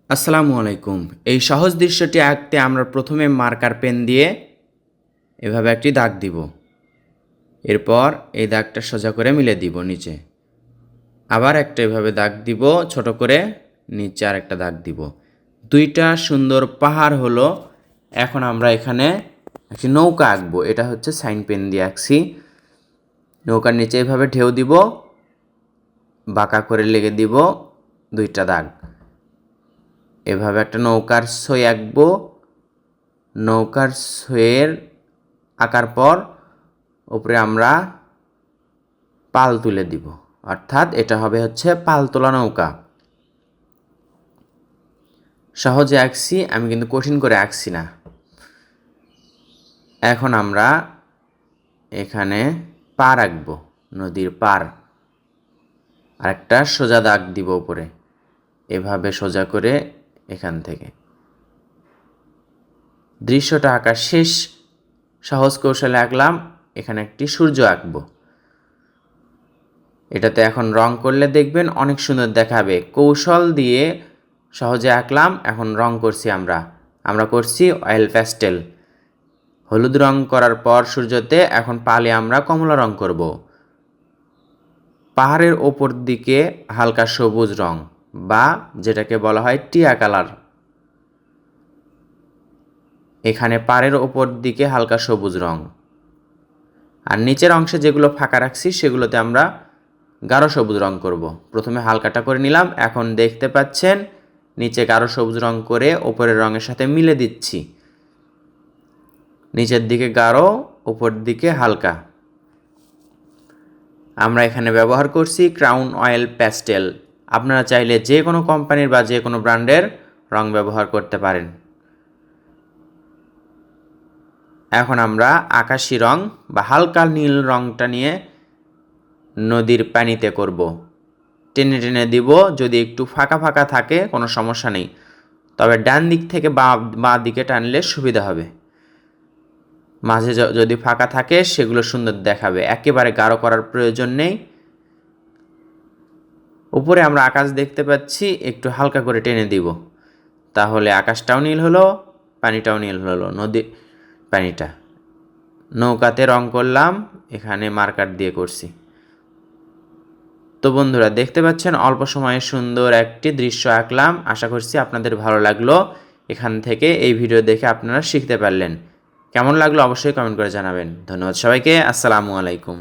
আসসালামু আলাইকুম। এই সহজ দৃশ্যটি আঁকতে আমরা প্রথমে মার্কার পেন দিয়ে এভাবে একটি দাগ দিব। এরপর এই দাগটা সোজা করে মিলে দিব নিচে। আবার একটা এভাবে দাগ দিব ছোট করে, নিচে আরেকটা দাগ দিব। দুইটা সুন্দর পাহাড় হলো। এখন আমরা এখানে একটি নৌকা আঁকবো। এটা হচ্ছে সাইন পেন দিয়ে আঁকছি। নৌকার নিচে এভাবে ঢেউ দিব, বাঁকা করে লেগে দিব দুইটা দাগ। এভাবে একটা নৌকার ছই আঁকবো। নৌকার ছইয়ের আঁকার পর উপরে আমরা পাল তুলে দিব, অর্থাৎ এটা হবে হচ্ছে পাল তোলা নৌকা। সহজে আঁকছি আমি, কিন্তু কঠিন করে আঁকছি না। এখন আমরা এখানে পার আঁকবো, নদীর পার। আর একটা সোজা দাগ দিব উপরে, এভাবে সোজা করে এখান থেকে। দৃশ্যটা আঁকা শেষ। সহজ কৌশলে আঁকলাম। এখানে একটি সূর্য আঁকবো। এটাতে এখন রং করলে দেখবেন অনেক সুন্দর দেখাবে। কৌশল দিয়ে সহজে আঁকলাম, এখন রং করছি আমরা করছি অয়েল প্যাস্টেল। হলুদ রং করার পর সূর্যতে এখন পালে আমরা কমলা রং করব। পাহাড়ের ওপর দিকে হালকা সবুজ রং, বা যেটাকে বলা হয় টিয়া কালার। এখানে পাড়ের ওপর দিকে হালকা সবুজ রং। আর নিচের অংশে যেগুলো ফাঁকা রাখছি সেগুলোতে আমরা গাঢ় সবুজ রং করব। প্রথমে হালকাটা করে নিলাম, এখন দেখতে পাচ্ছেন নিচে গাঢ় সবুজ রং করে ওপরের রঙের সাথে মিলে দিচ্ছি। নিচের দিকে গাঢ়, উপর দিকে হালকা। আমরা এখানে ব্যবহার করছি ক্রাউন অয়েল প্যাস্টেল। আপনারা চাইলে যে কোনো কোম্পানির বা যে কোনো ব্র্যান্ডের রং ব্যবহার করতে পারেন। এখন আমরা আকাশি রং বা হালকা নীল রংটা নিয়ে নদীর পানিতে করব। টেনে টেনে দিব, যদি একটু ফাঁকা ফাঁকা থাকে কোনো সমস্যা নেই, তবে ডান দিক থেকে বাঁ দিকে টানলে সুবিধা হবে। মাঝে যদি ফাঁকা থাকে সেগুলো সুন্দর দেখাবে। একেবারে গাঢ় করার প্রয়োজন নেই। উপরে আমরা আকাশ দেখতে পাচ্ছি, একটু হালকা করে টেনে দিব, তাহলে আকাশটাও নীল হলো, পানিটাও নীল হলো। নদীর পানিটা নৌকাতে রং করলাম, এখানে মার্কার দিয়ে করছি। তো বন্ধুরা, দেখতে পাচ্ছেন অল্প সময়ে সুন্দর একটি দৃশ্য আঁকলাম। আশা করছি আপনাদের ভালো লাগলো। এখান থেকে এই ভিডিও দেখে আপনারা শিখতে পারলেন। কেমন লাগলো অবশ্যই কমেন্ট করে জানাবেন। ধন্যবাদ সবাইকে। আসসালামু আলাইকুম।